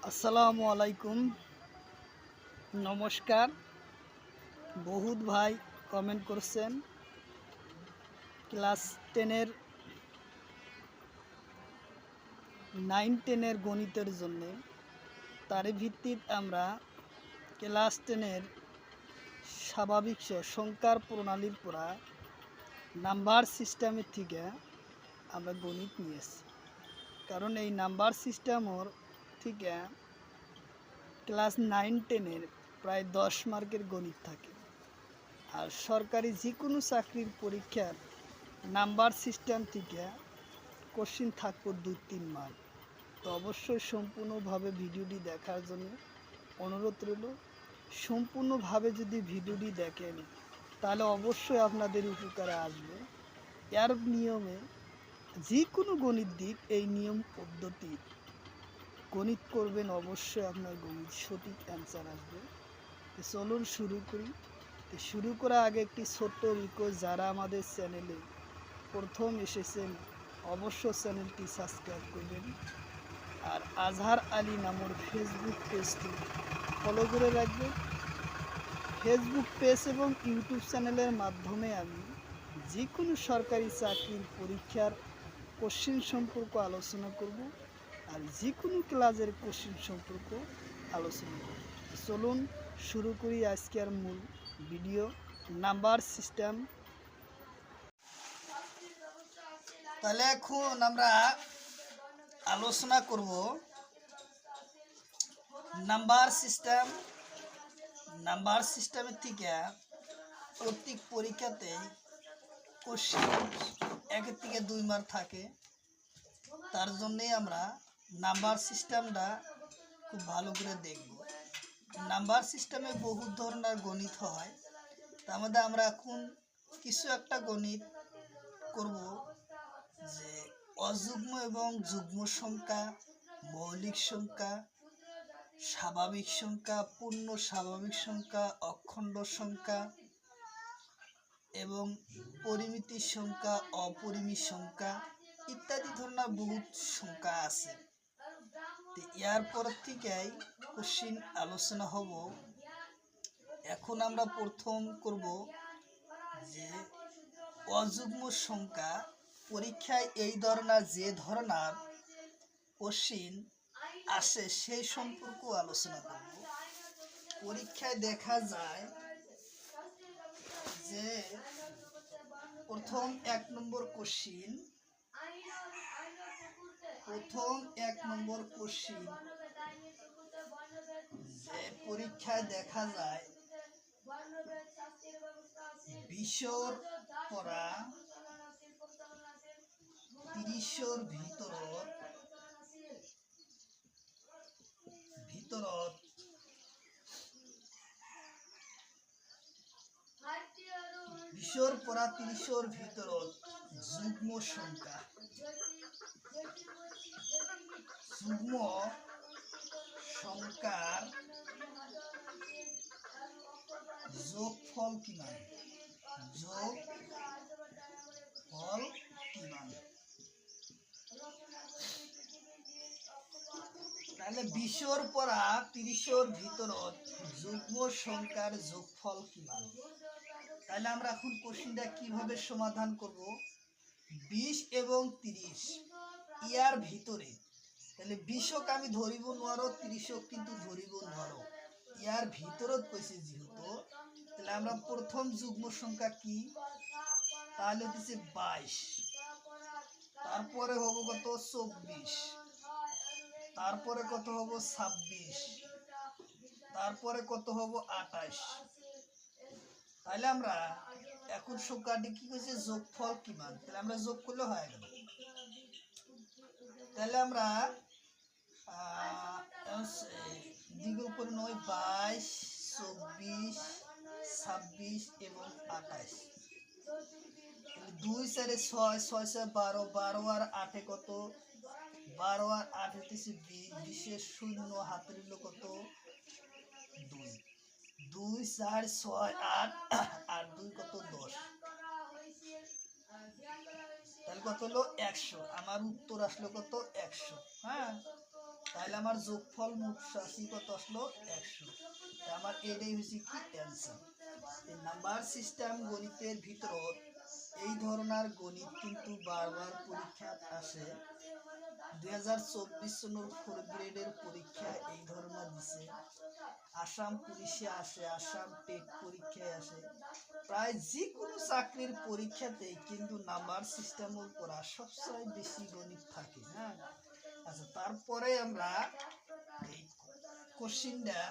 আসসালামু আলাইকুম, নমস্কার। বহুত ভাই কমেন্ট করছেন ক্লাস 10-এর 9-10-এর গণিতের জন্য। তারই ভিত্তিতে আমরা ক্লাস 10-এর স্বাভাবিক সংখ্যার প্রণালীর পড়া নাম্বার সিস্টেমের থেকে আমরা গণিত নিয়েছি। কারণ এই নাম্বার সিস্টেমর থেকে ক্লাস 9-10-এর প্রায় 10 মার্কের গণিত থাকে। আর সরকারি যে কোনো চাকরির পরীক্ষার নাম্বার সিস্টেম থেকে কোশ্চিন থাকবে 2-3 মার্ক। তো অবশ্যই সম্পূর্ণভাবে ভিডিওটি দেখার জন্য অনুরোধ রইল। সম্পূর্ণভাবে যদি ভিডিওটি দেখেন তাহলে অবশ্যই আপনাদের উপকারে আসবে। এর নিয়মে যে কোনো গণিত দিক এই নিয়ম পদ্ধতি গণিত করবেন, অবশ্যই আপনার গণিত সঠিক অ্যান্সার আসবে। তো চলুন শুরু করি। শুরু করার আগে একটি ছোট্ট রিকোয়েস্ট, যারা আমাদের চ্যানেলে প্রথম এসেছেন অবশ্য চ্যানেলটি সাবস্ক্রাইব করবেন। আর আজহার আলী নামের ফেসবুক পেজটি ফলো করে রাখবেন। ফেসবুক পেজ এবং ইউটিউব চ্যানেলের মাধ্যমে আমি যে কোনো সরকারি চাকরির পরীক্ষার কোশ্চিন সম্পর্ক আলোচনা করব, আর যে কোনো ক্লাসের কোশ্চিন সম্পর্ক আলোচনা করব। চলুন শুরু করি আজকের মূল ভিডিও, নাম্বার সিস্টেম। তাহলে এখন আমরা আলোচনা করব নাম্বার সিস্টেম। নাম্বার সিস্টেমের থেকে প্রত্যেক পরীক্ষাতে কোশ্চিন 1 থেকে 2 মার্ক থাকে। তার জন্যই আমরা নাম্বার সিস্টেমটা খুব ভালো করে দেখব। নাম্বার সিস্টেমে বহু ধরনের গণিত হয়। তার মধ্যে আমরা এখন কিছু একটা গণিত করব, যে অযুগ্ম এবং যুগ্ম সংখ্যা, মৌলিক সংখ্যা, স্বাভাবিক সংখ্যা, পূর্ণ স্বাভাবিক সংখ্যা, অখণ্ড সংখ্যা এবং পরিমিতি সংখ্যা, অপরিমিত সংখ্যা ইত্যাদি ধরনের বহুত সংখ্যা আছে। তো এর পর থেকেই কোশ্চিন আলোচনা হব। এখন আমরা প্রথম করব যে অযুগ্ম সংখ্যা। পরীক্ষায় এই ধরনের যে ধরনের কোশ্চিন আসে সেই সম্পর্ক আলোচনা করব। পরীক্ষায় দেখা যায় যে প্রথম 1 নম্বর কোশ্চিন, যে পরীক্ষায় দেখা যায় 20-র পড়া 30-র ভিতরত 20-র পড়া 30-র ভিতরত যুগ্ম সংখ্যা, যুগ্ম সংখ্যার যোগফল কি মান, যোগফল কি মান। তাহলে 20-র পড়া 30-র ভিতরত যুগ্ম সংখ্যার যোগফল কি মান। তাহলে আমরা এখন কোশ্চিনটা কিভাবে সমাধান করব। 20 এবং 30 ইয়ার ভিতরে, তাহলে 20ক আমি ধরিব নোয়ারো, 30ক কিন্তু ধরিব নোয়ারো, ইয়ার ভিতরত কইছে যেহেতু, তাহলে আমরা প্রথম যুগ্ম সংখ্যা কি, তাহলে দিছে 22, তারপরে হবো কত 24, তারপরে কত হবো 26, তারপরে কত হবো 28। তাহলে আমরা এখন সংখ্যাটি কি কইছে যোগফল কি মান, তাহলে আমরা যোগ করলে হয়ে গেল। তাহলে আমরা দ্বিগুণ করে 9, 22, 24, 26 এবং 28। 2 4 6, 6 4 12, 12 আর 8 কত, 12 আর 8 হচ্ছে 20, 20-এর শূন্য হাতে রইল কত 2, 2 4 6 8 আর 2 কত 10, তাহলে কত হলো 100। আমার উত্তর আসলো কত 100। হ্যাঁ, তাহলে আমার যোগফল মোট রাশি কত আসলো 100। আমার এটাই হচ্ছে কি অ্যান্সার। এই নাম্বার সিস্টেম গণিতের ভিতর এই ধরনের গণিত কিন্তু বারবার পরীক্ষাত আসে। 2024 সনের 4 গ্রেডের পরীক্ষা এই ধরনের দিছে, আসাম পুলিশে আসে, আসাম টেট পরীক্ষায় আসে, প্রায় যে কোনো চাকরির পরীক্ষাতেই কিন্তু নাম্বার সিস্টেমের পড়া সবচেয়ে বেশি গণিত থাকে। হ্যাঁ, আচ্ছা, তারপরে আমরা এই কোশ্চিনটা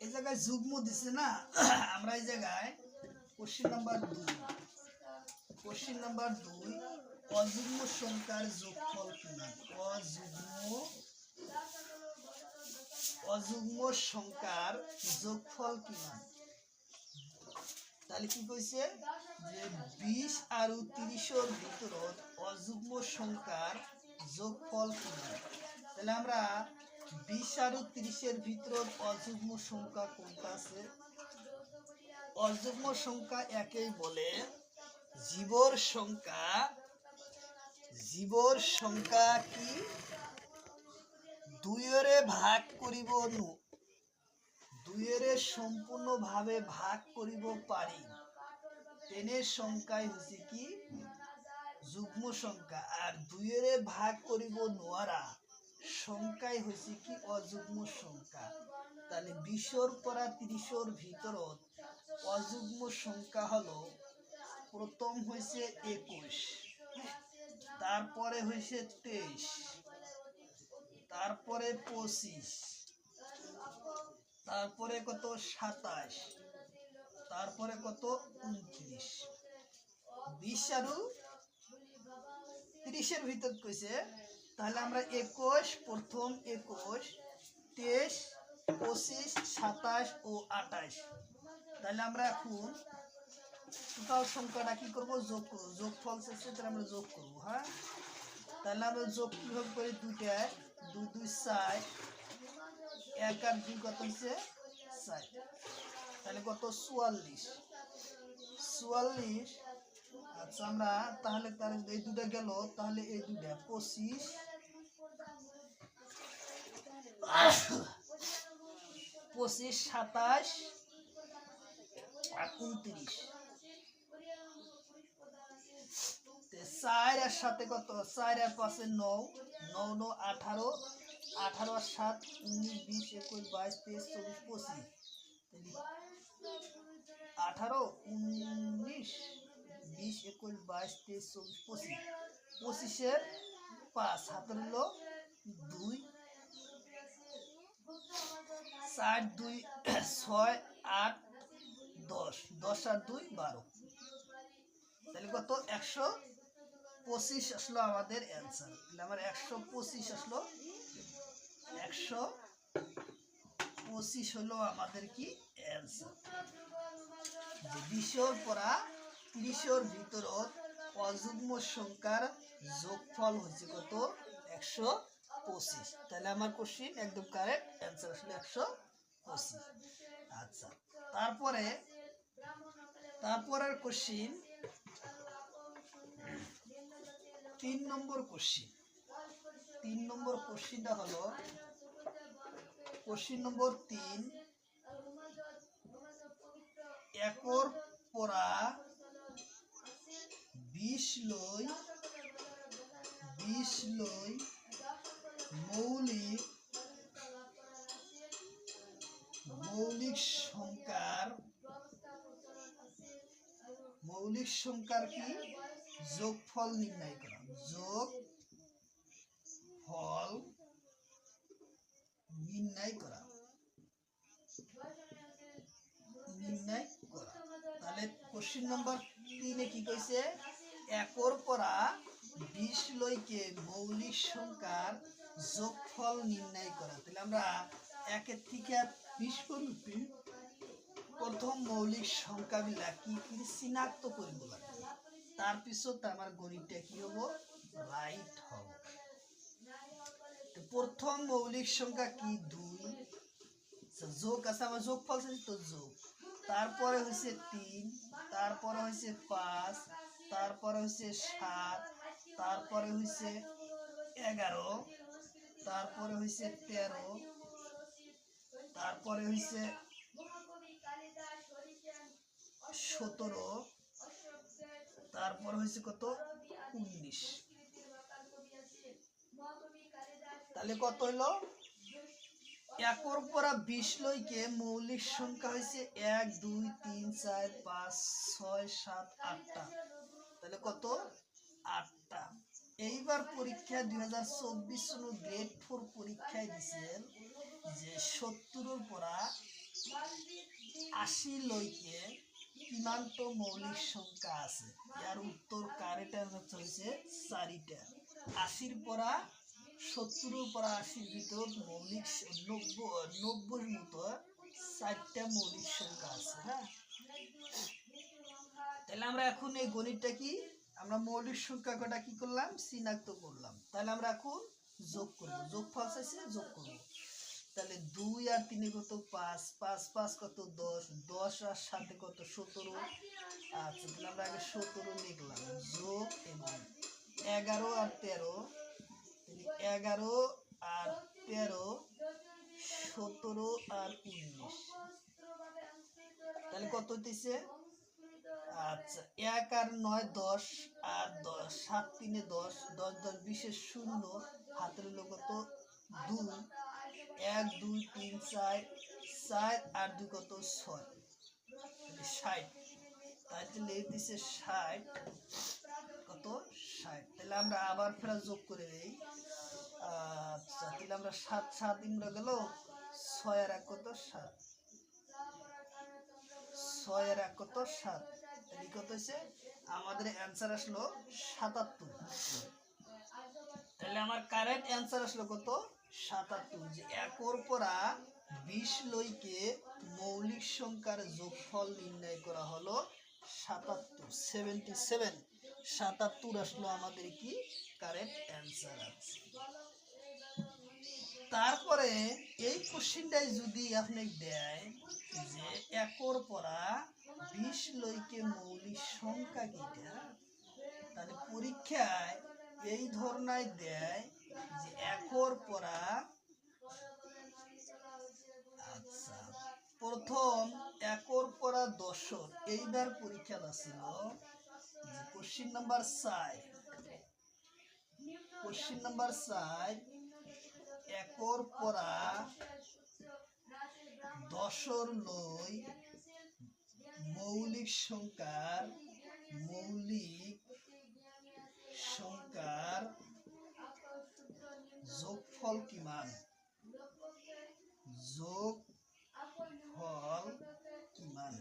এই জায়গায় যুগ্ম দিছে না, আমরা এই জায়গায় কোশ্চিন নাম্বার 2 অযুগ্ম সংখ্যার যোগফল কিমান। অযুগ্ম সংখ্যার যোগফল কিমান। তাহলে কি কইছে যে 20 আর 30 এর ভিতর অযুগ্ম সংখ্যার যোগফল কিমান। তাহলে আমরা 20 আর 30 এর ভিতর অযুগ্ম সংখ্যা কোনটা আছে? অযুগ্ম সংখ্যা একেই বলে জীবর সংখ্যা। জীবর সংখ্যা কি 2 ভাগ করিব নু, 2 সম্পূর্ণভাবে ভাগ করিব পারি, টেনের সংখ্যাই হচ্ছে কি যুগ্ম সংখ্যা, আর 2 ভাগ করিব নোয়ারা সংখ্যাই হচ্ছে কি অযুগ্ম সংখ্যা। তাহলে 20 পরা 30 ভিতর অযুগ্ম সংখ্যা হলো প্রথম হয়েছে 21, তারপরে হয়েছে 23, তারপরে 25, তারপরে কত 27, তারপরে কত 29। 20 আর 30 এর ভিতর কইছে, তাহলে আমরা 21 প্রথম 21, 23, 25, 27 ও 28। তাহলে আমরা এখন টোটাল সংখ্যাটা কি করব? যোগ করব। যোগফল শেষে তাহলে আমরা যোগ করব। হ্যাঁ, তাহলে আমরা যোগ কিভাবে করি? 2টায় 2 2 4, 1 আর 2 কত হচ্ছে 4, তাহলে কত 44। 44। আচ্ছা, আমরা তাহলে এই দুটা গেল, তাহলে এই দুটা 25, 25, 27 আর 29। 4 এর সাথে কত? 4 আর 5 এ 9, 9 9 18, 18 আর 7 19 20 21 22 23 24 25। 18 19 20 21 22 23 24 25। 25 এর 5 হাতের হলো 2, 4 2 6 8 10, 10 আর 2 12। তাহলে কত? 125 আসলো আমাদের অ্যান্সার। তাহলে আমার 125 আসলো, 125 হলো আমাদের কি অ্যান্সার। 20 পরা 30 ভিতর অযুগ্ম সংখ্যার যোগফল হচ্ছে কত? 125। তাহলে আমার কোশ্চিন একদম কারেক্ট, অ্যান্সার আসলে 125। আচ্ছা, তারপরের কোশ্চিন 3 নম্বর কোশ্চিন। 3 নম্বর কোশ্চিনটা হলো কোশ্চিন নম্বর 3, একর পরা 20 লই মৌলিক সংখ্যার কি যোগফল নির্ণয় করা। যোগফল নির্ণয় করা। তাহলে কোশ্চিন নম্বর 3 কি কইছে? একর পরা 20 লইকে মৌলিক সংখ্যার যোগফল নির্ণয় করা। তাহলে আমরা 1 থেকে 20 পর্যন্ত প্রথম মৌলিক সংখ্যাগুলা কি কি চিনাক্ত করিব লাগে, তার পিছত আমার গণিতটা কি হবো? রাইট হবে। প্রথম মৌলিক সংখ্যা কি? 2। যোগ আছে, আমার যোগফল তো যোগ। তারপরে হচ্ছে 3, তারপরে হচ্ছে 5, তারপরে হচ্ছে 7, তারপরে হচ্ছে 11, তারপরে হইছে 13, তারপরে হইছে 17, তারপর হইছে কত 19। তাহলে কত হইলো? একর পরা 20 লইকে মৌলিক সংখ্যা হইছে 1 2 3 4 5 6 7 8টা। তাহলে কত? 8টা। এইবার পরীক্ষা 2024 সন গ্রেড 4 পরীক্ষায় দিছেন যে 70 পরা 80 লইকে কিমানটো মৌলিক সংখ্যা আছে। ইয়ার উত্তর কারেক্ট অ্যান্সার হইছে 4টা। 80 পরা 70 পরা 80 ভিতর মৌলিক 90 মতো 4টা মৌলিক সংখ্যা আছে। হ্যাঁ, তাহলে আমরা এখন এই গণিতটা কি আমরা মৌলিক সংখ্যা কটা কি করলাম? চিনাক্ত করলাম। তাহলে আমরা এখন যোগ করব। যোগফল চাইছে, যোগ করব। তাহলে 2 আর 3 কত? 5, 5 5 কত? 10, 10 আর 7 কত? 17। আচ্ছা, তাহলে আমরা আগে 17 লিখলাম, যোগ এবং 11 আর 13, 11 আর 13, 17 আর 19। তাহলে কত হইতেছে? আচ্ছা, 1 আর 9 10 আর 10, 7 3 10, 10 10 20 শূন্য, হাতের হলো কত? 2, 1 2 3 4, 4 আর 2 কত? 6, 60। তাহলে দিছে 60, কত? 60। তাহলে আমরা আবার ফেরা যোগ করে দেই। আচ্ছা, তাহলে আমরা 7 7 ইমরা গেল, 6 আর 1 কত? 7, 6 আর 1 কত? 7। তাহলে কত হয়েছে? আমাদের অ্যান্সার আসলো 77। তাহলে আমার কারেক্ট অ্যান্সার আসলো কত? 77। যে একর পরা 20 লইকে মৌলিক সংখ্যার যোগফল নির্ণয় করা হলো 77, 77। 77 আসলো আমাদের কি কারেক্ট অ্যান্সার আছে। তারপরে এই কোশ্চেনটাই যদি আপনি দেয় যে একর পরা 20 লইকে মৌলিক সংখ্যা কিটা, তাহলে পরীক্ষায় এই ধরনের দেয় যে একর পরা, আচ্ছা, প্রথম একর পরা দশর। এইবার পরীক্ষা আসছিল যে question number 4, question number 4, acre পরা দশর লই মৌলিক সংখ্যার যোগফল কিমান? যোগফল কিমান?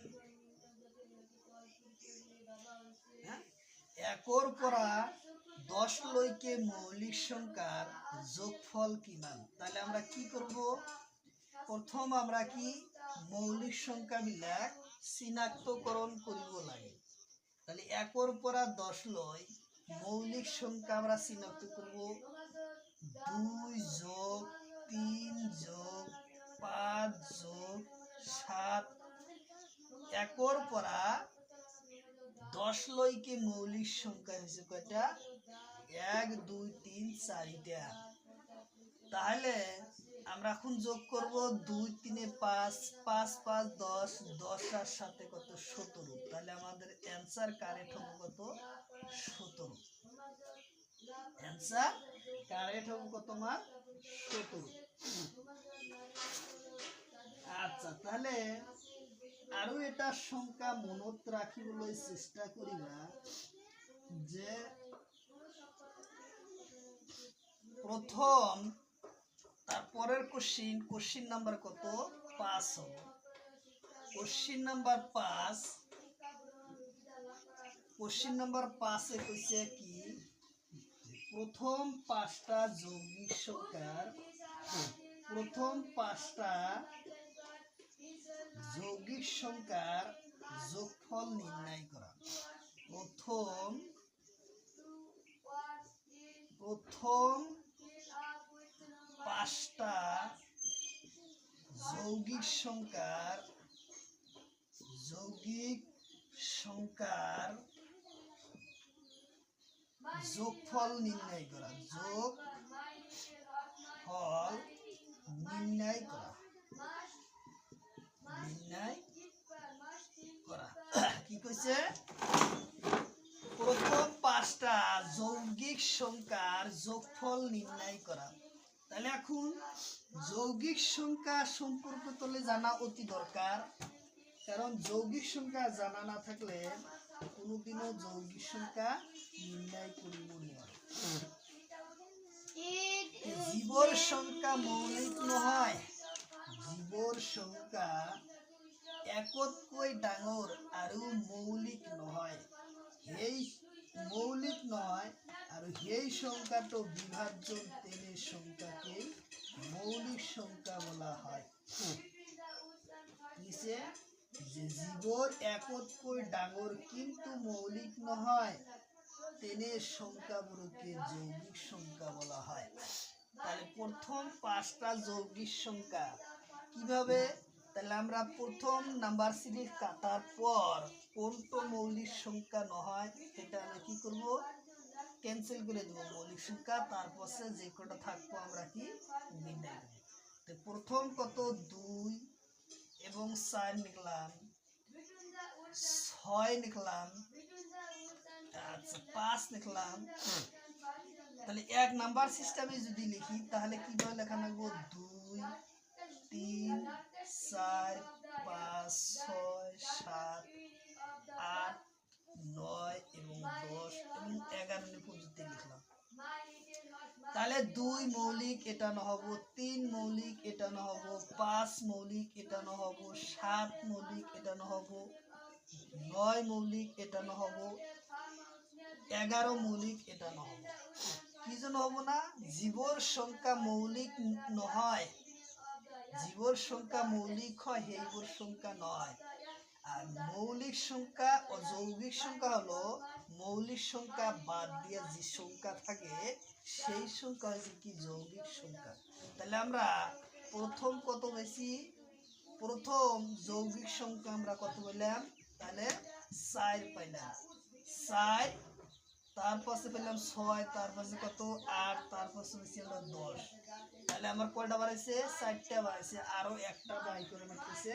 একর পরা 10 লইকে মৌলিক সংখ্যার যোগফল কিমান? তাহলে আমরা কি করব? প্রথম আমরা কি মৌলিক সংখ্যা বিলাক চিনাক্তকরণ করিব লাগে। তাহলে একর পরা 10 লই মৌলিক সংখ্যা আমরা চিনাক্ত করব 2 যোগ 3 যোগ 5 যোগ 7। একর পরা 10 লইকে মৌলিক সংখ্যা হয়েছে কয়টা? 1 2 3 4টা। তাহলে আমরা এখন যোগ করব 2 3 5, 5 5 10, 10 আর 7 কত? 17। তাহলে আমাদের অ্যান্সার কারেক্ট হবে কত? 17। অ্যান্সার কারেক্ট হবে কত? আমার 17। আচ্ছা, তাহলে আরো এটা সংখ্যা মনত রাখিবলৈ চেষ্টা করিবা যে প্রথম তারপরের কোশ্চিন নাম্বার কত? 5 হবে। কোশ্চিন নাম্বার 5, কোশ্চিন নাম্বার 5 এ কইছে কি প্রথম 5টা যৌগিক সংখ্যার, প্রথম 5টা যৌগিক সংখ্যার যোগফল নির্ণয় করা। প্রথম 5টা যৌগিক সংখ্যার যোগফল নির্ণয় করা। যোগফল নির্ণয় করা কি কইছে প্রথম পাঁচটা যৌগিক সংখ্যার যোগফল নির্ণয় করা। তাহলে এখন যৌগিক সংখ্যা সম্পর্কে তোলে জানা অতি দরকার, কারণ যৌগিক সংখ্যা জানা না থাকলে কোনোদিনও যৌগিক সংখ্যা নির্ণয় করিব না। জীবর সংখ্যা মৌলিক নহয়, জীবর সংখ্যা একতকৈ ডাঙৰ আৰু মৌলিক নহয়। সেই মৌলিক নহয় আৰু সেই সংখ্যাটো বিভাজ্য তেনে সংখ্যাকে মৌলিক সংখ্যা বলা হয়। নিচে যে জীবর একতকৈ ডাঙৰ কিন্তু মৌলিক নহয় তেনে সংখ্যাগুলোকে যৌগিক সংখ্যা বলা হয়। তাহলে প্রথম পাঁচটা যৌগিক সংখ্যা কিভাবে, তাহলে আমরা প্রথম নাম্বার সিরিজ কাটার পর কোনটা মৌলিক সংখ্যা নহয় সেটা আমরা কি করব, ক্যান্সেল করে দেব মৌলিক সংখ্যা, তারপর যে কটা থাকবো আমরা কি নির্ণয় করব। তো প্রথম কত 2 এবং 4 লিখলাম, 6 লিখলাম, আচ্ছা 5 লিখলাম। তাহলে এক নাম্বার সিস্টেমে যদি লিখি তাহলে কিভাবে লেখা লাগবে, 2 3 4 5 6 7 8 9 এবং 10 এবং 11 পর্যন্ত লিখলাম। তাহলে 2 মৌলিক এটা নহব, 3 মৌলিক এটা নহব, 5 মৌলিক এটা নহব, 7 মৌলিক এটা নহব, 9 মৌলিক এটা নহব, 11 মৌলিক এটা নহব। কি জন্য হব না, জীবর সংখ্যা মৌলিক নহয়, জীবর সংখ্যা মৌলিক হয় সেইবর সংখ্যা নয়। আর মৌলিক সংখ্যা ও যৌগিক সংখ্যা হলো মৌলিক সংখ্যা বাদ দিয়ে যে সংখ্যা থাকে সেই সংখ্যা হচ্ছে কি যৌগিক সংখ্যা। তাহলে আমরা প্রথম কত বেশি, প্রথম যৌগিক সংখ্যা আমরা কত বললাম, তাহলে 4 পাইলাম, 4, তারপর পেলাম 6, তারপর কত 8, তারপর হচ্ছে 10। তাহলে আমার কয়টা বাড়াইছে, 4টা বাড়াইছে, আরো একটা বাই করে মারতেছে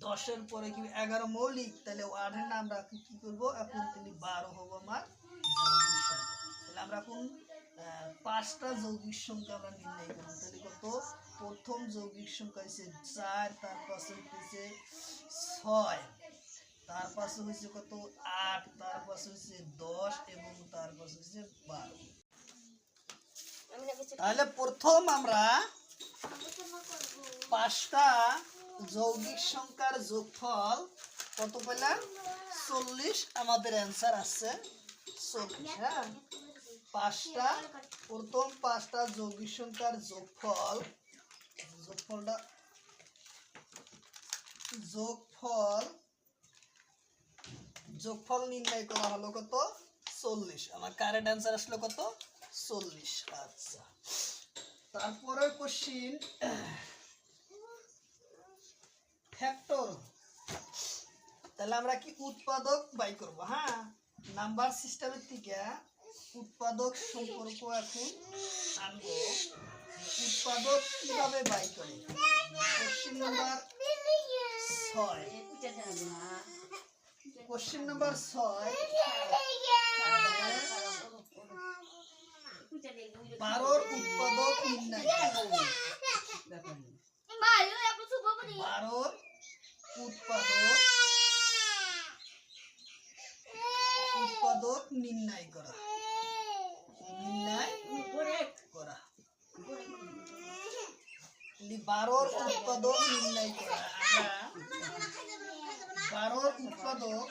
10-এর পরে কি 11 মৌলিক, তাহলে 8-এর না আমরা কি করব এখন, তাহলে 12 হবো আমার যৌগিক সংখ্যা। তাহলে আমরা এখন 5টা যৌগিক সংখ্যা আমরা নির্ণয় করব। তাহলে কত, প্রথম যৌগিক সংখ্যা হচ্ছে 4, তারপর হচ্ছে 6, তারপর হচ্ছে কত 8, তারপর হচ্ছে 10 এবং তারপর হচ্ছে 12। তাহলে প্রথম আমরা 5টা যৌগিক সংখ্যার যোগফল কত পেলাম, 40। আমাদের অ্যান্সার আছে 40। হ্যাঁ, প্রথম 5টা যৌগিক সংখ্যার যোগফল নির্ণয় করা হলো কত, 40। আমার কারেন্ট অ্যান্সার আসলো কত, 40। আচ্ছা, তারপরে কোশ্চিন ফ্যাক্টর। তাহলে আমরা কি উৎপাদক বাই করব। হ্যাঁ, নাম্বার সিস্টেমের থেকে উৎপাদক সম্পর্ক এখন আনবো, উৎপাদক কিভাবে বাই করে। কোশ্চিন নাম্বার 6, কোশ্চিন নাম্বার 6, 12-র উৎপাদক নির্ণয়। 12-র উৎপাদক নির্ণয় করা, 12-র উৎপাদক নির্ণয় করা। আমরা 12-র উৎপাদক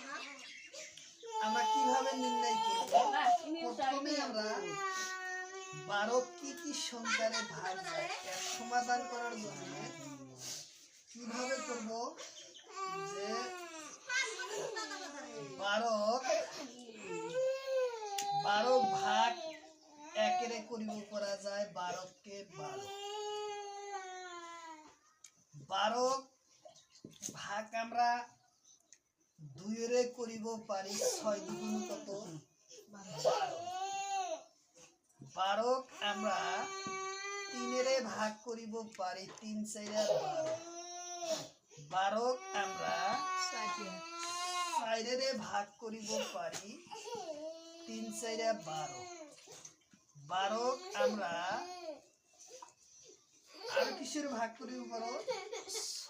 আমরা কিভাবে নির্ণয় করব, প্রথমে আমরা 12 কি সংখ্যারে ভাগ যায় এর সমাধান করার জন্য কিভাবে করব, যে 12 ভাগ 1-এ করিব করা যায় 12কে 12 ভাগ আমরা 2-এ করিব পারি 6 দ্বিগুণ কত, 12 আমরা তিনেরে ভাগ করিব পারি 3 4 12 আমরা 4রে ভাগ করিব পারি 3 4 12 12 আমরা আর কিসের ভাগ করিব পারো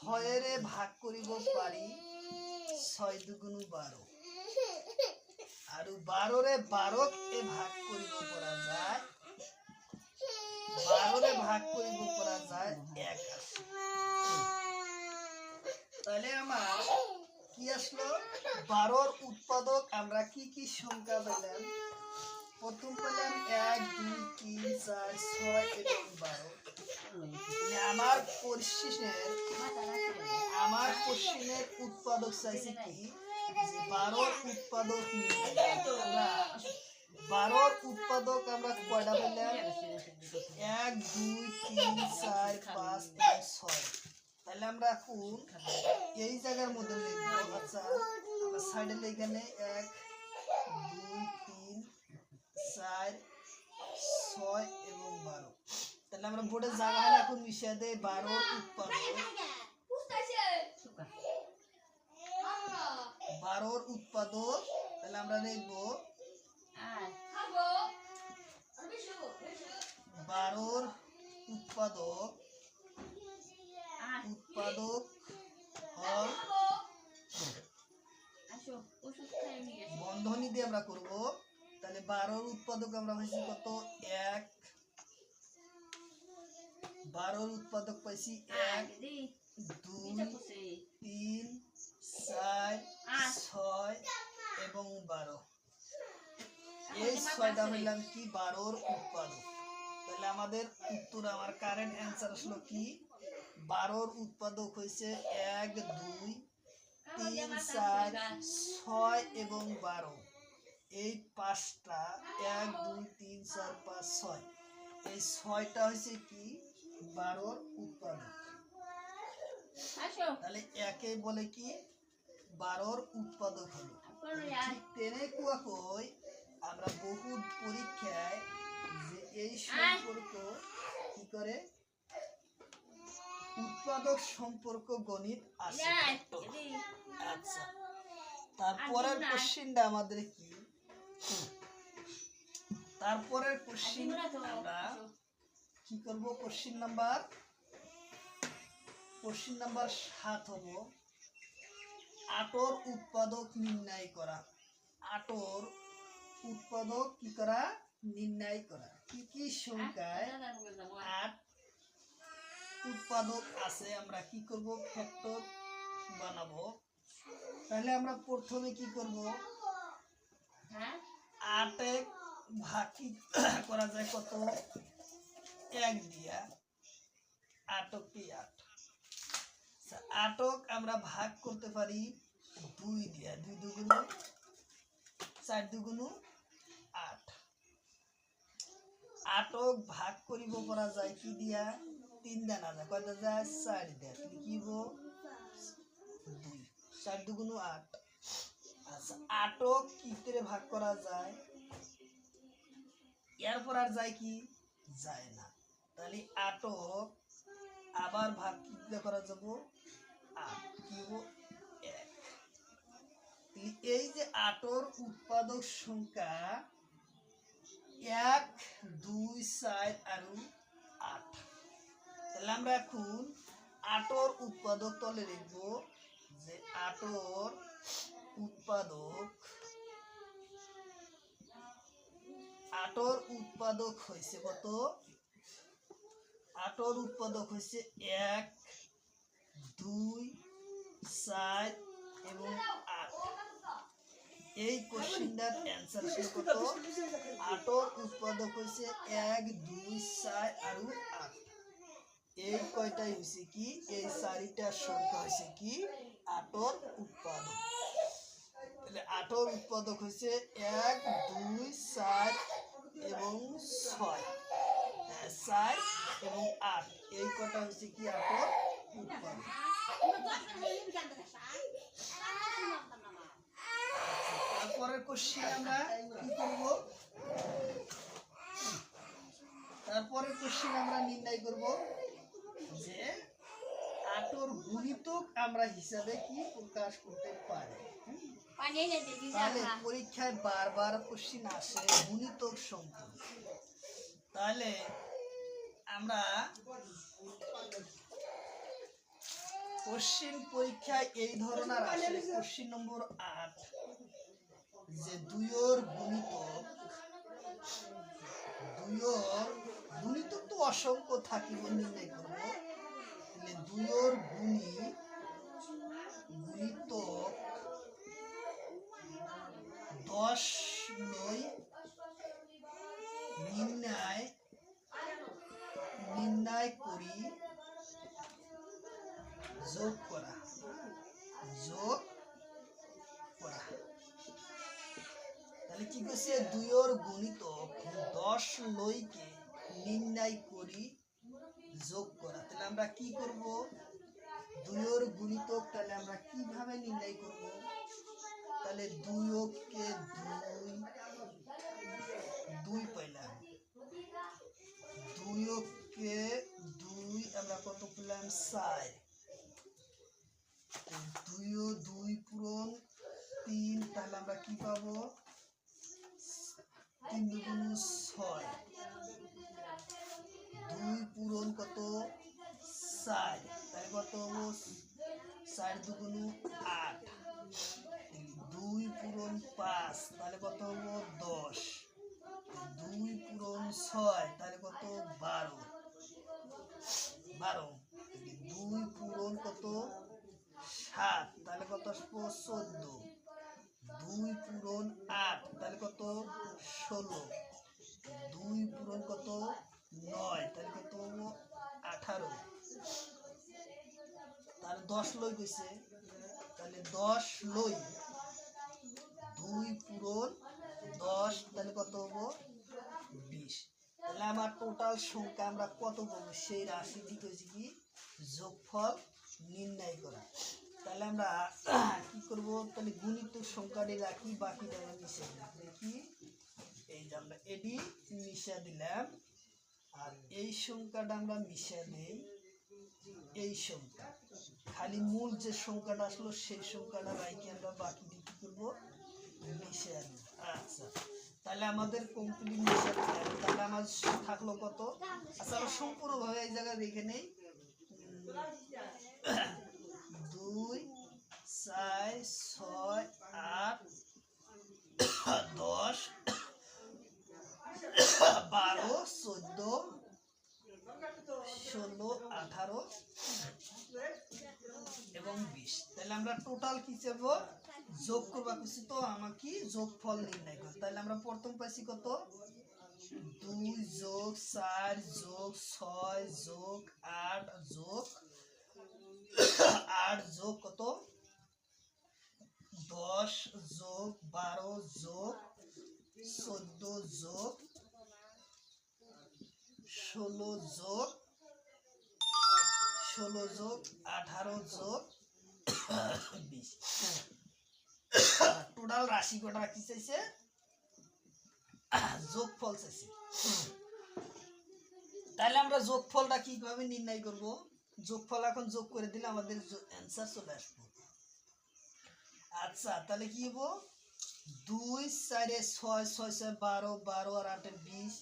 6রে ভাগ করিব পারি 6 দুগুণ 12 আর 12রে 12 এ ভাগ করিব করা যায় 12রে ভাগ করিব করা যায় 81 তাহলে আমার কি আসলো 12র উৎপাদক আমরা কি কি সংখ্যা পেলাম প্রথম পেলাম 1 2 3 4 6 এবং 12 আমার কোশ্চেনের উৎপাদক চাইছে কি 12র উৎপাদক 12র উৎপাদক আমরা কয়টা পেলাম 1 2 3 4 5 এবং 6 তাহলে আমরা এখন এই জায়গার মধ্যে লিখব আচ্ছা আমরা সাইডে লিখে 1 2 3 4 6 এবং 12 তাহলে আমরা বোর্ডে জায়গা হলে এখন মিশিয়ে দেই 12র উৎপাদক 12র উৎপাদক তাহলে আমরা লিখব 12র উৎপাদক হল বন্ধনী দিয়ে আমরা করব তাহলে 12র উৎপাদক আমরা পাইছি কত 1 12র উৎপাদক পাইছি 1 2 3 4 6 এবং 12 এই 6টা হইলাম কি 12র উৎপাদক তাহলে আমাদের উত্তর আমার কারেন্ট অ্যানসার আসলো কি 12র উৎপাদক হইছে 1 2 3 4 6 এবং 12 এই পাঁচটা 1 2 3 4 5 6 এই 6টা হইছে কি 12র উৎপাদক তাহলে একে বলে কি 12র উৎপাদক হলো ঠিক তেনে কুয়া কই আমরা বহু পরীক্ষায় যে এই সম্পর্ক কি করে উৎপাদক সম্পর্ক গণিত আসে আচ্ছা তারপরের কোশ্চেনটা আমাদের কি তারপরের কোশ্চেন আমরা কি করব কোশ্চেন নাম্বার 7 হবো 8র উৎপাদক নির্ণয় করা 8র উৎপাদক কি করা নির্ণয় করা কি কি সংখ্যায় 8 উৎপাদক আছে আমরা কি করব ফ্যাক্টর বানাবো তাহলে আমরা প্রথমে কি করব 8 এ ভাগ কি করা যায় কত 1 দিয়া 8 কি 8 8 আমরা ভাগ করতে পারি 2 দিয়া 2 দুগুণ 4 দুগুণ 8 8 ভাগ করিব করা যায় কি দিয়া 3 দানা যায় কয়টা যায় 4 দিয়া লিখিব 2 4 দুগুণ 8 আচ্ছা 8 কিতে ভাগ করা যায় এরপর আর যায় কি যায় না তাহলে 8 আবার ভাগ কিতে করা যাব 8 কিব 1 এই যে 8র উৎপাদক সংখ্যা 1 2 4 আর 8 তাহলে আমরা এখন 8র উৎপাদক তলে লিখব যে 8র উৎপাদক হইছে কত 8র উৎপাদক হইছে 1 2 4 এবং 8 এই কোশ্চেনটার অ্যানসার হইছে কত 8র উৎপাদক হইছে 1 2 4 আর 8 এই কয়টাই হইছে কি এই চারিটা সংখ্যা হইছে কি 8র উৎপাদক তাহলে 8র উৎপাদক হইছে 1 2 4 এবং 6 4 এবং 8 এই কয়টা হইছে কি 8র উৎপাদক তারপরের কোশ্চেন আমরা কি করব তারপরে কোশ্চেন আমরা নির্ণয় করব যে 8 গুণিতক আমরা হিসাবে কি প্রকাশ করতে পারি। তাহলে পরীক্ষায় বারবার কোশ্চেন আসে গুণিতক সম্পর্কে। তাহলে আমরা কোশ্চেন পরীক্ষায় এই ধরনের আসে কোশ্চেন নম্বর 8 যে দুইয়ের গুণিতক তো অসংখ্য থাকিব নির্ণয় করব। তাহলে দুইয়ের গুণিতক 10 লই নির্ণয় করি যোগ করা। তাহলে কি করছে দুইয়ের গুণিতক 10 লইকে নির্ণয় করি যোগ করা। তাহলে আমরা কি করব দুইয়ের গুণিতক তাহলে আমরা কিভাবে নির্ণয় করব। তাহলে 2 কে 2 পাইলাম, 2 কে 2 আমরা কত পেলাম 4, 2 2 পূরণ 3 তাহলে আমরা কি পাবো 3 দুগুণ 6, 2 পূরণ কত 4 তাহলে কত হবো 4 দুগুণ 8, 2 পূরণ 5 তাহলে কত হবো 10, 2 পূরণ 6 তাহলে কত 12, 2 পূরণ কত 7 তাহলে কত 14, 2 পূরণ 8 তাহলে কত 16, 2 পূরণ কত 9 তাহলে কত 18, তাহলে 10 লই কইছে। তাহলে 10 লই 2 পূরণ 10 তাহলে কত হবো 20। তাহলে আমার টোটাল সংখ্যা আমরা কত পাবো সেই রাশিটি কইছি কি যোগফল নির্ণয় করা। তাহলে আমরা কি করব তাহলে গুণিতক সংখ্যাটি রাখি বাকিটা আমরা মিশিয়ে দিলাম। দেখি এই যে আমরা এডি মিশিয়ে দিলাম আর এই সংখ্যাটা আমরা মিশিয়ে দেই এই সংখ্যা খালি মূল যে সংখ্যাটা আসলো সেই সংখ্যাটা রাখি আমরা বাকিটি কি করব মিশিয়ে দেব। আচ্ছা তাহলে আমাদের কমপ্লিট মিশিয়ে দিলাম। তাহলে আমার থাকলো কত। আচ্ছা আমরা সম্পূর্ণভাবে এই জায়গায় দেখে নেই 2 4 6 8 10 12 14 16 18 এবং 20। তাহলে আমরা টোটাল কি চাইব যোগ করবা কিছু তো আমার কি যোগফল নির্ণয় করব। তাহলে আমরা প্রথম পাইছি কত 2 যোগ 4 যোগ 6 যোগ 8 যোগ 8 যোগ কত 10 যোগ 12 যোগ 14 যোগ 16 যোগ 18 যোগ 20। টোটাল রাশি কটা কি চাইছে যোগফল চাইছে। তাহলে আমরা যোগফলটা কিভাবে নির্ণয় করব। যোগফল এখন যোগ করে দিলে আমাদের অ্যান্সার চলে আসবে। আচ্ছা তাহলে কি হবো 2 4 6 6 6 12 12 আর 8 20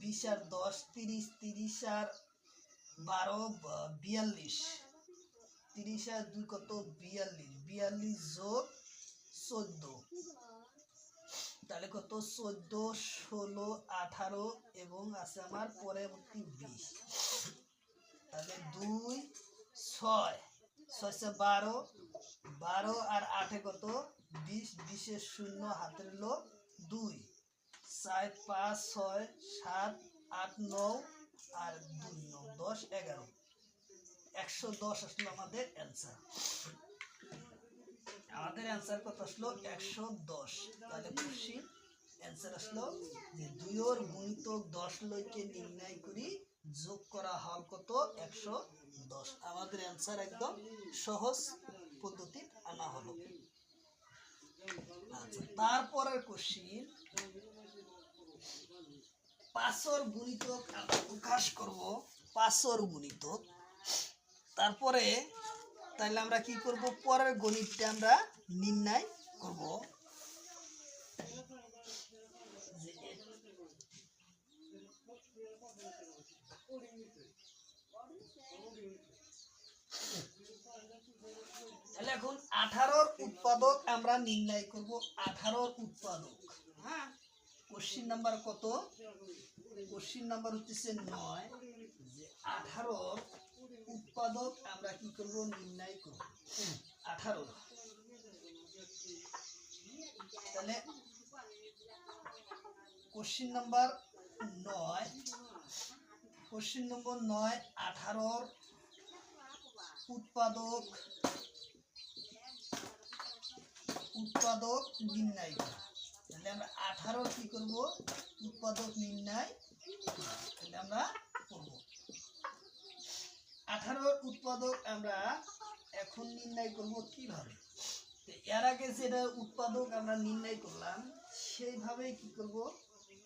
20 আর 10 30 30 আর 12 42 30 আর 2 কত 42 42 যোগ 14 তাহলে কত 14 16 18 এবং আছে আমার পরবর্তী 20। তাহলে 2 6 6 12 12 আর 8 কত 20 20 এর 0 হাতের হলো 2 4 5 6 7 8 9 আর 2 9 10 11 110 আসলো আমাদের অ্যান্সার। আমাদের অ্যান্সার কত আসলো 110। তাহলে কোশ্চেন অ্যান্সার আসলো যে 2 এর গুণিতক 10 লইকে নির্ণয় করি যোগ করা হল কত 110। আমাদের অ্যান্সার একদম সহজ পদ্ধতি আনা হলো। আচ্ছা তারপরের কোশ্চেন পাঁচর গুণিতক আমরা প্রকাশ করব, পাঁচর গুণিতক। তারপরে তাহলে আমরা কি করব, পরের গণিতটা আমরা নির্ণয় করব। তাহলে এখন 18-র উৎপাদক আমরা নির্ণয় করব। 18-র উৎপাদক, হ্যাঁ, কোশ্চিন নাম্বার কত? কোশ্চিন নাম্বার হচ্ছে 9। যে 18-র উৎপাদক আমরা কি করব, নির্ণয় করব। 18 তাহলে কোশ্চিন নাম্বার 9, কোশ্চিন নম্বর 9, 18-র উৎপাদক নির্ণয় করব। তাহলে আমরা 18-র কি করব, উৎপাদক নির্ণয় তাহলে আমরা করব। 18-র উৎপাদক আমরা এখন নির্ণয় করব কিভাবে? এর আগে যেটা উৎপাদক আমরা নির্ণয় করলাম সেইভাবেই কি করব,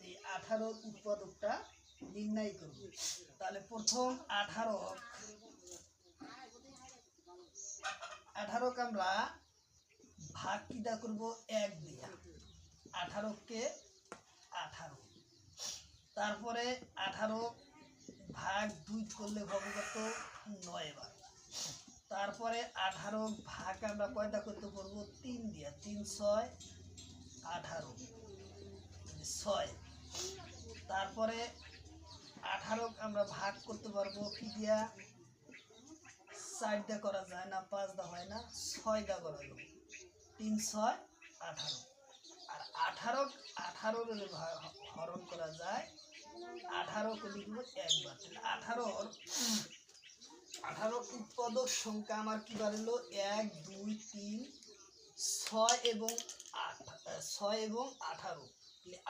এই 18-র উৎপাদকটা নির্ণয় করব। তাহলে প্রথম 18 আমরা ভাগ কিটা করব, 1 দিয়া। 18-কে 18, তারপরে 18 ভাগ 2 করলে হবে কত, 9 বার। তারপরে 18 ভাগ আমরা কয়টা করতে পারবো, 3 দিয়া। 3 6 18, 6। তারপরে 18 আমরা ভাগ করতে পারবো কি দিয়া, 4 দিয়ে করা যায় না, 5 দা হয় না, 6 দা করা যাবে। 3 6 18, আর 18 হরণ করা যায় 18 কে লিখব একবার। 18 উৎপাদক সংখ্যা আমার কি বাড়লো, 1 2 3 6 এবং 18।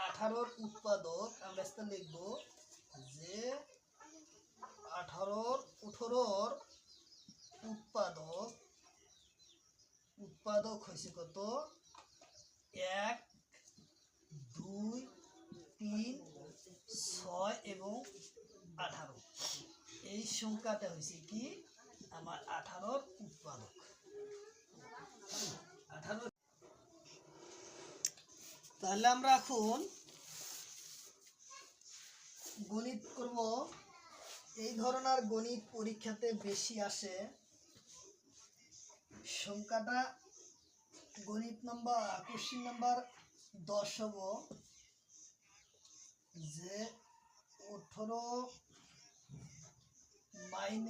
18-র উৎপাদক আমরা লিখব যে 18-র উৎপাদক হয়েছে কত, 1 2 3 6 এবং 18। এই সংখ্যাটা হয়েছে কি আমার 18-র উৎপাদক। 18। তাহলে আমরা এখন গণিত করব। এই ধরনের গণিত পরীক্ষাতে বেশি আসে। সংখ্যাটা গণিত নাম্বার কোশ্চিন নাম্বার 10 হব যে 18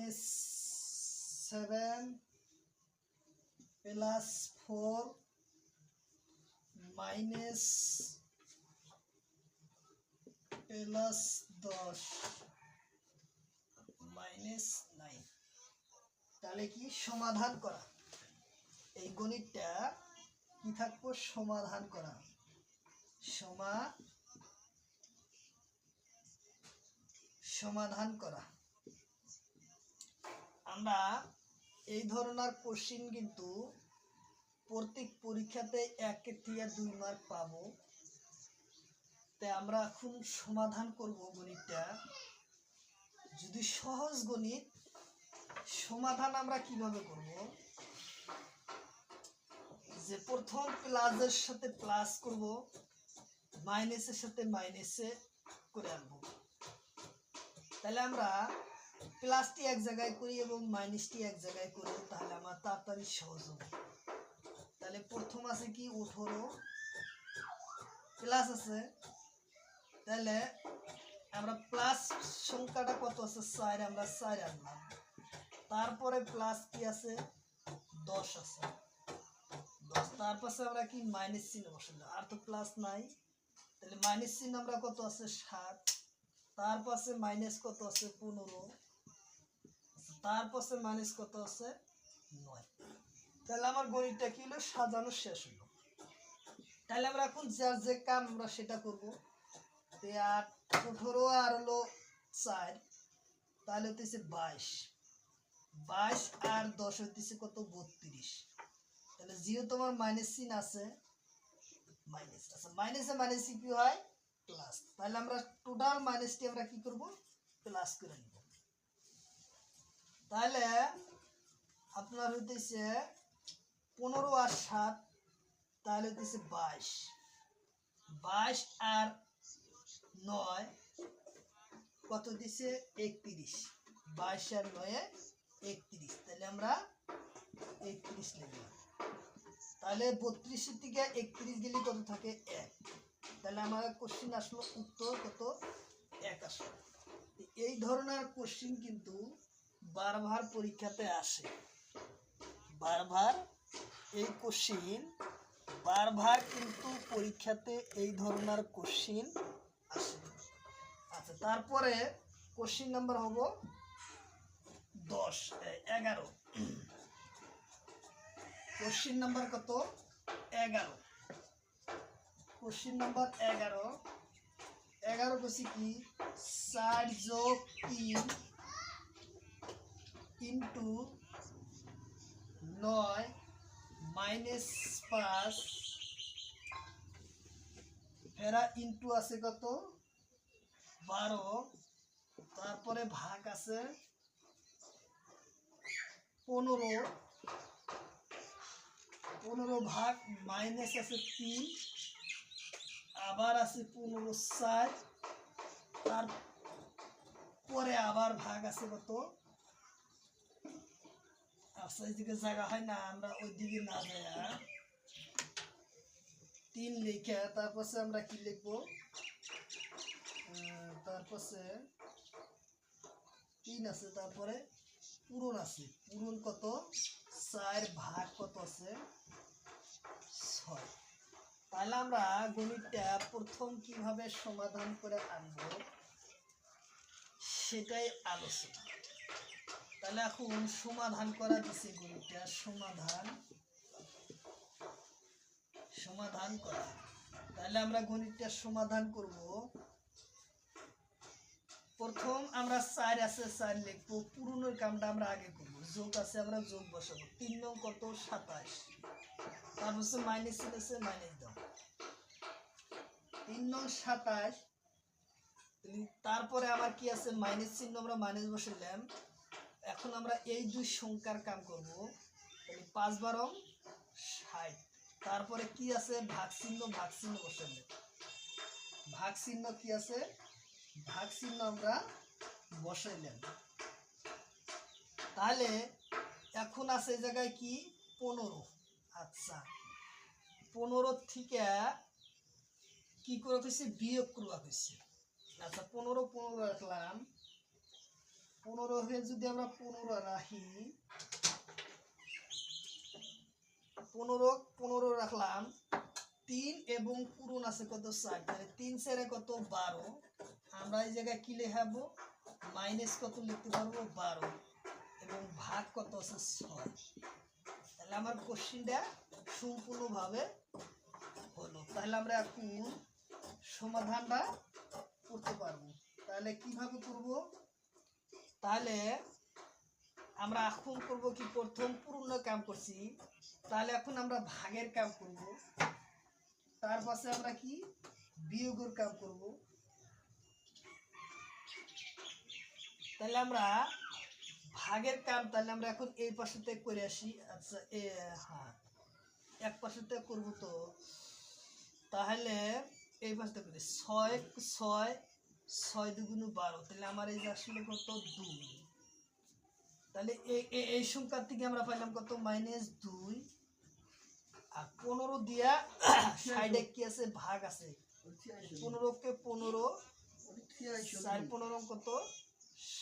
- 7 + 4 - + 10 - 9। তাহলে কি সমাধান করা, এই গণিতটা কি থাকবো, সমাধান করা। সমাধান করা। আমরা এই ধরনের কোশ্চিন কিন্তু প্রত্যেক পরীক্ষাতে 1 থেকে 2 মার্ক পাবো। তাই আমরা এখন সমাধান করব গণিতটা। যদি সহজ গণিত সমাধান আমরা কিভাবে করব, যে প্রথম প্লাসের সাথে প্লাস করব, মাইনাসের সাথে মাইনাসে করে আনবো। তাহলে আমরা প্লাসটি এক জায়গায় করি এবং মাইনাসটি এক জায়গায় করি, তাহলে আমার তাড়াতাড়ি সহজ হবে। তাহলে প্রথম আছে কি 18 প্লাস আছে, তাহলে আমরা প্লাস সংখ্যাটা কত আছে 4, আমরা 4 আনলাম। তারপরে প্লাস কি আছে 10 আছে, 10। তারপরে আমরা কি মাইনাস চিহ্ন বসালাম, আর তো প্লাস নাই, তাহলে মাইনাস চিহ্ন আমরা কত আছে 7। তারপরে মাইনাস কত আছে 15, তারপরে মাইনাস কত আছে 9। তাহলে আমার গণিতটা কি হলো, সাজানো শেষ হলো। তাহলে আমরা এখন যার যে কাম আমরা সেটা করব। 18 আর হলো 4, তাহলে হতেছে 22। 22 আর 10 হইতেছে কত, 32। তাহলে যেহেতু তোমার মাইনাস চিহ্ন আছে, মাইনাস আছে, মাইনাসে মাইনাসে কি হয় প্লাস। তাহলে আমরা টোটাল মাইনাসটি আমরা কি করব, প্লাস করে নিব। তাহলে আপনার হইতেছে 15 আর 7, তাহলে হইতেছে 22। 22 আর 9 কত দিছে, 31। 22 আর 9 31, তাহলে আমরা 31 লিখলাম। তাহলে 32 থেকে 31 গেলে কত থাকে, 1। তাহলে আমার কোশ্চিন আসলো উত্তর কত, 1 আসলো। এই ধরনের কোশ্চিন কিন্তু বারবার পরীক্ষাতে আসে, বারবার এই কোশ্চিন বারবার কিন্তু পরীক্ষাতে এই ধরনের কোশ্চিন আসে। আচ্ছা, তারপরে কোশ্চিন নাম্বার হবো 11। কোশ্চিন নাম্বার কত, 11। কোশ্চিন নাম্বার 11 কইছি কি, 4 যোগ 3 ইন্টু 9 মাইনাস 5 ফেরা ইন্টু আছে কত, 12, তারপরে ভাগ আছে 15 ভাগ মাইনাস আছে 3, আবার আছে 15 4, তারপরে আবার ভাগ আছে কত, আচ্ছা এইদিকে জায়গা হয় না, আমরা ওইদিকে না যায় 3 লিখে তারপরে আমরা কি লিখবো, তারপরে 3 আছে, তারপরে পূরণ আছে, পূরণ কত 4 ভাগ কত আছে 6। তাহলে আমরা গণিতটা প্রথম কিভাবে সমাধান করে আনবো সেটাই আলোচনা। তাহলে এখন সমাধান করা দিছে, গণিতটা সমাধান করা। তাহলে আমরা গণিতটা সমাধান করব। প্রথম আমরা 4 আছে 4 লিখবো, পূরণের কামটা আমরা আগে করব। যোগ আছে আমরা যোগ বসাবো, 3 নং কত 27, তারপর মাইনাস চিহ্ন আছে মাইনাস দাও, 3 নং 27। তারপরে আবার কি আছে, মাইনাস চিহ্ন আমরা মাইনাস বসাইলাম। এখন আমরা এই দুই সংখ্যার কাম করব, 5 12 60। তারপরে কি আছে, ভাগ চিহ্ন বসাইলাম। ভাগ চিহ্ন কি আছে, ভাগ চিহ্ন আমরা বসাইলাম। তাহলে এখন আছে এই জায়গায় কি 15। আচ্ছা, 15 থেকে কি করে হয়েছে, বিয়োগ করবা হয়েছে। আচ্ছা, 15 রাখলাম। 15 হয়ে যদি আমরা 15 রাখি, 15 রাখলাম, 3 এবং পূরণ আছে কত 4, তাহলে 3 4 কত 12। আমরা এই জায়গায় কি লেখাবো, মাইনাস কত লিখতে পারবো 12 এবং ভাগ কত আছে 6। তাহলে আমার কোশ্চিনটা সম্পূর্ণভাবে হলো। তাহলে আমরা এখন সমাধানটা করতে পারবো। তাহলে কিভাবে করব, তাহলে আমরা এখন করব কি, প্রথম পূরণের কাম করছি, তাহলে এখন আমরা ভাগের কাম করব। তার পাশে আমরা কি বিয়োগের কাম করব। তাহলে আমরা ভাগের কাম, তাহলে আমরা এখন এই পাশেতে করে আসি। আচ্ছা, হ্যাঁ, এক পাশেতে করব। তো তাহলে এই পাশে করি 6 6 6 2 12, তাহলে আমার এই যে আসলে কত 2। তাহলে এই সংখ্যার থেকে আমরা পাইলাম কত, -2। আর 15 দিয়া সাইডে কি আছে, ভাগ আছে। 15 কে 15, 4 15 কত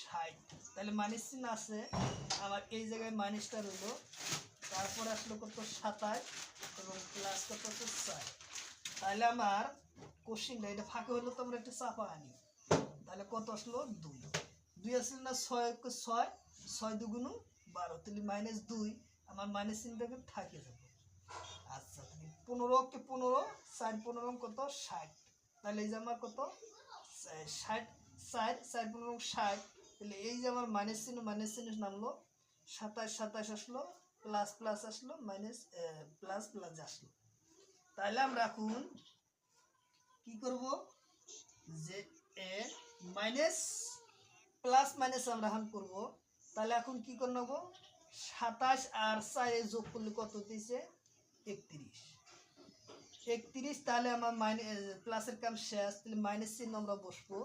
60। তাহলে মাইনাস চিহ্ন আছে, আবার এই জায়গায় মাইনাসটা রইল। তারপরে আসলো কত 27 এবং প্লাস কত 4। তাহলে আমার কোশ্চিনটা এটা ফাঁকে হলো, তো আমরা একটা চাপা আনি। তাহলে কত আসলো 2 আসলে না, 6 6 6 2 12, তাহলে -2। আমার মাইনাস চিহ্নটাকে থাকে যাবে। আচ্ছা, 15 কে 15, 4 15 কত 60। তাহলে এই যে আমার কত 60, 4 4 15 60। তাহলে এই যে আমার মাইনাস চিহ্ন নামলো, 27 27 আসলো, প্লাস আসলো, মাইনাস প্লাস আসলো। তাহলে আমরা এখন কি করব, যে এ মাইনাস প্লাস মাইনাস আমরা এখন করব। তাহলে এখন কি করে নেব, 27 আর 4 যোগ করলে কত দিছে 31। 31 তাহলে আমার মাইনাস প্লাসের কাম শেষ, তাহলে মাইনাস চিহ্ন আমরা বসবো।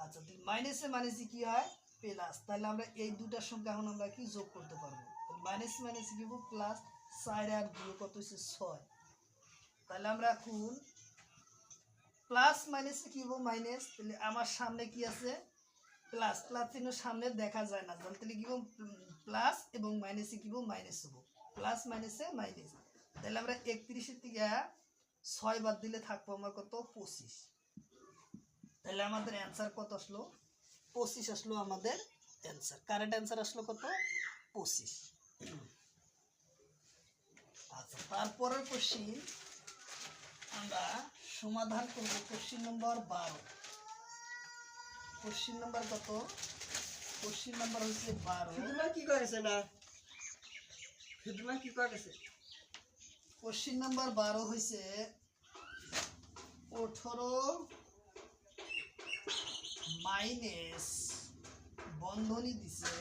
আচ্ছা, তাহলে মাইনাসে মাইনাসে কি হয় প্লাস, তাহলে আমরা এই দুটা সংখ্যা এখন আমরা কি যোগ করতে পারবো। মাইনাস মাইনাসে কি প্লাস, 4 আর 2 কত হচ্ছে 6। তাহলে আমরা এখন প্লাস মাইনাসে কি মাইনাস, তাহলে আমার সামনে কি আছে প্লাস, প্লাস চিহ্ন সামনে দেখা যায় না, তাহলে কি প্লাস এবং মাইনাসে কি মাইনাস হবো, প্লাস মাইনাসে মাইনাস। তাহলে আমরা 31 থেকে 6 বাদ দিলে থাকবো আমার কত 25। তাহলে আমাদের অ্যান্সার কত আসলো 25 আসলো আমাদের অ্যান্সার, কারেক্ট অ্যান্সার আসলো কত 25। আচ্ছা, তারপরের কোশ্চিন আমরা সমাধান করব কোশ্চিন নম্বর 12। কোশ্চিন নাম্বার কত, কোশ্চিন নাম্বার হচ্ছে 12। ফিদুমা কি করেছে না, ফিদুমা কি করেছে? কোশ্চিন নাম্বার 12 হয়েছে 18 মাইনাস বন্ধনী দিছে,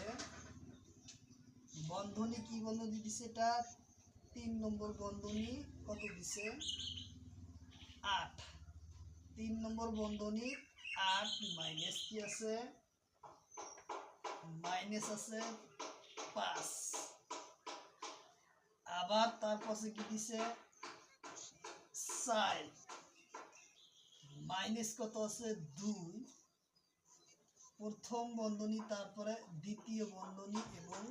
বন্ধনী কি বন্ধনী দিছে, এটা 3 নম্বর বন্ধনী কত দিছে 8। 3 নম্বর বন্ধনী 8 মাইনাস কি আছে, মাইনাস আছে 5। আবার তার পাশে কি দিছে 4 মাইনাস কত আছে 2, প্রথম বন্ধনী তারপরে দ্বিতীয় বন্ধনী এবং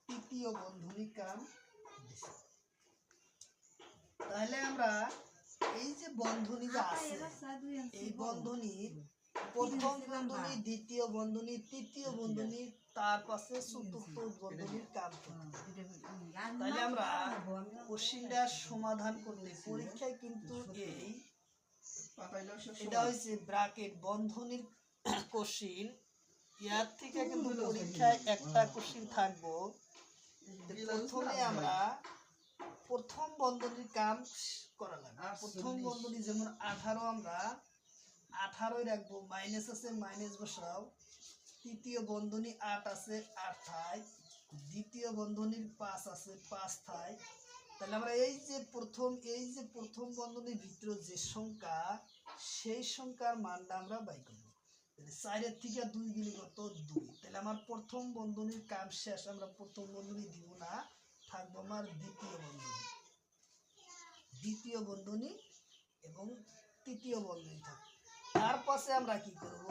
তৃতীয় বন্ধনী কাম দিছে। তাহলে আমরা এই যে বন্ধনী যে আছে, এই বন্ধনী প্রথম বন্ধনী দ্বিতীয় বন্ধনী তৃতীয় বন্ধনী তার পাশে চতুর্থ বন্ধনীর কাম করতে। তাহলে আমরা কোশ্চিনটা সমাধান করলে পরীক্ষায় কিন্তু এই এটা হচ্ছে ব্র্যাকেট বন্ধনীর কোশ্চিন, ইয়ার থেকে কিন্তু পরীক্ষায় একটা কোশ্চিন থাকবো। প্রথমে আমরা প্রথম বন্ধনীর কাম করা লাগবে। প্রথম বন্ধনী যেমন 18 আমরা 18 রাখবো, মাইনাস আছে মাইনাস বসাও, তৃতীয় বন্ধনী 8 আছে 8 থাই, দ্বিতীয় বন্ধনীর 5 আছে 5 থাই। তাহলে আমরা এই যে প্রথম বন্ধনীর ভিতরে যে সংখ্যা, সেই সংখ্যার মানটা আমরা বাই করবো। তাহলে 4 এর থেকে 2 গেলে কত 2। তাহলে আমার প্রথম বন্ধনীর কাম শেষ, আমরা প্রথম বন্ধনী দিব না, থাকবো আমার দ্বিতীয় বন্ধনী, দ্বিতীয় বন্ধনী এবং তৃতীয় বন্ধনী থাকবে। তার পাশে আমরা কি করব,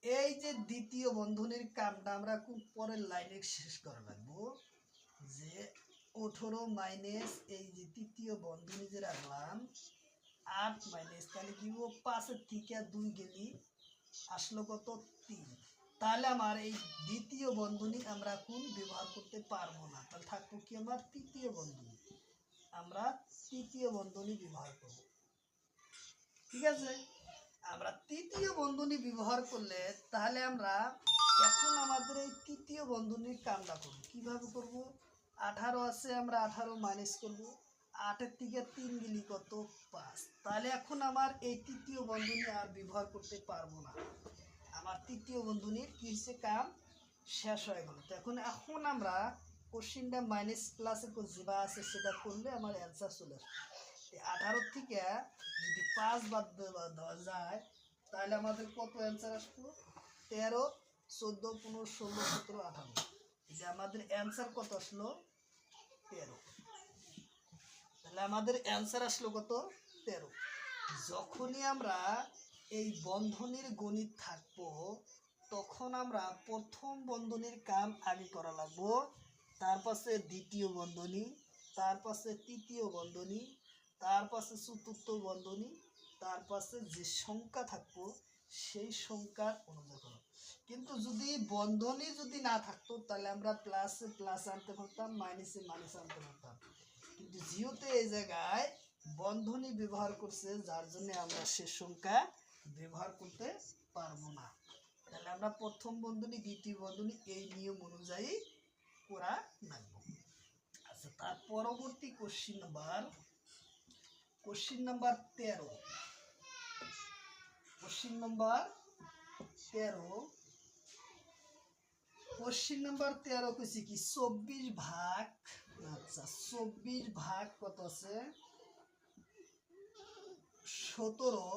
এই যে দ্বিতীয় বন্ধনীর কামটা আমরা খুব পরের লাইনে শেষ করা লাগবো, যে 18 মাইনাস এই যে তৃতীয় বন্ধনী যে রাখলাম 8 মাইনাস, তাহলে কি 5 এর থেকে 2 গেলি আসলো কত 3। তাহলে আমার এই দ্বিতীয় বন্ধনী আমরা কোন ব্যবহার করতে পারবো না, তাহলে থাকবো কি আমার তৃতীয় বন্ধনী, আমরা তৃতীয় বন্ধনী ব্যবহার করব। ঠিক আছে, আমরা তৃতীয় বন্ধনী ব্যবহার করলে তাহলে আমরা এখন আমাদের এই তৃতীয় বন্ধনীর কামটা করব। কিভাবে করব, 18 আছে আমরা 18 মাইনাস করব, 8 এর থেকে 3 গেলি কত 5। তাহলে এখন আমার এই তৃতীয় বন্ধনী আর ব্যবহার করতে পারবো না, আমার তৃতীয় বন্ধনীর কি হচ্ছে কাম শেষ হয়ে গেল। তো এখন আমরা কোশ্চিনটা মাইনাস প্লাসে যেটা আছে সেটা করলে আমার অ্যান্সার চলে আসবে। 18 থেকে যদি 5 বাদ দেওয়া যায় তাহলে আমাদের কত অ্যান্সার আসলো 13, 14, 15, 16, 17, 18। এই যে আমাদের অ্যান্সার কত আসলো 13। তাহলে আমাদের অ্যান্সার আসলো কত 13। যখনই আমরা এই বন্ধনীর গণিত থাকবো তখন আমরা প্রথম বন্ধনীর কাম আগে করা লাগবো, তার পাশে দ্বিতীয় বন্ধনী, তার পাশে তৃতীয় বন্ধনী, তার পাশে চতুর্থ বন্ধনী, তার পাশে যে সংখ্যা থাকবো সেই সংখ্যার অনুযায়ী করো। কিন্তু যদি বন্ধনী যদি না থাকতো তাহলে আমরা প্লাসে প্লাস আনতে পারতাম, মাইনাসে মাইনাস আনতে পারতাম। কিন্তু যেহেতু এই জায়গায় বন্ধনী ব্যবহার করছে যার জন্য আমরা সে সংখ্যা ব্যবহার করতে পারবো না। তাহলে আমরা প্রথম বন্ধনী দ্বিতীয় বন্ধনী এই নিয়ম অনুযায়ী করা লাগবে। আচ্ছা, তার পরবর্তী question number 13। Question number 13। Question number 13 কইছি কি 24 ভাগ, আচ্ছা 24 ভাগ কত আছে 17,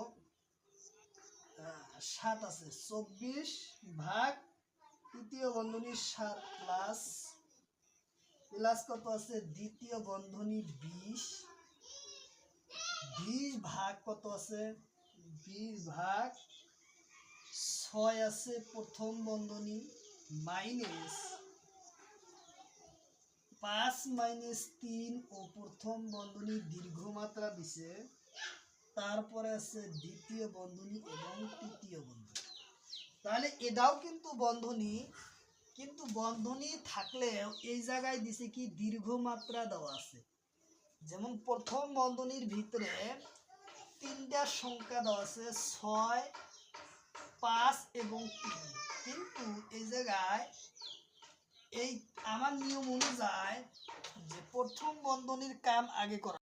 7 আছে। 24 ভাগ তৃতীয় বন্ধনী 7 প্লাস প্লাস কত আছে দ্বিতীয় বন্ধনী 20, 20 ভাগ কত আছে 20 ভাগ 6 আছে প্রথম বন্ধনী মাইনাস 5 মাইনাস 3 ও প্রথম বন্ধনী দীর্ঘ মাত্রা দিছে, তারপরে আছে দ্বিতীয় বন্ধনী এবং তৃতীয় বন্ধনী। তাহলে এটাও কিন্তু বন্ধনী, কিন্তু বন্ধনী থাকলেও এই জায়গায় দিছে কি দীর্ঘ মাত্রা দেওয়া আছে। যেমন প্রথম বন্ধনীর ভিতরে তিনটা সংখ্যা দেওয়া আছে 6, 5 এবং 3, কিন্তু এই জায়গায় এই আমার নিয়ম অনুযায়ী যে প্রথম বন্ধনীর কাম আগে করা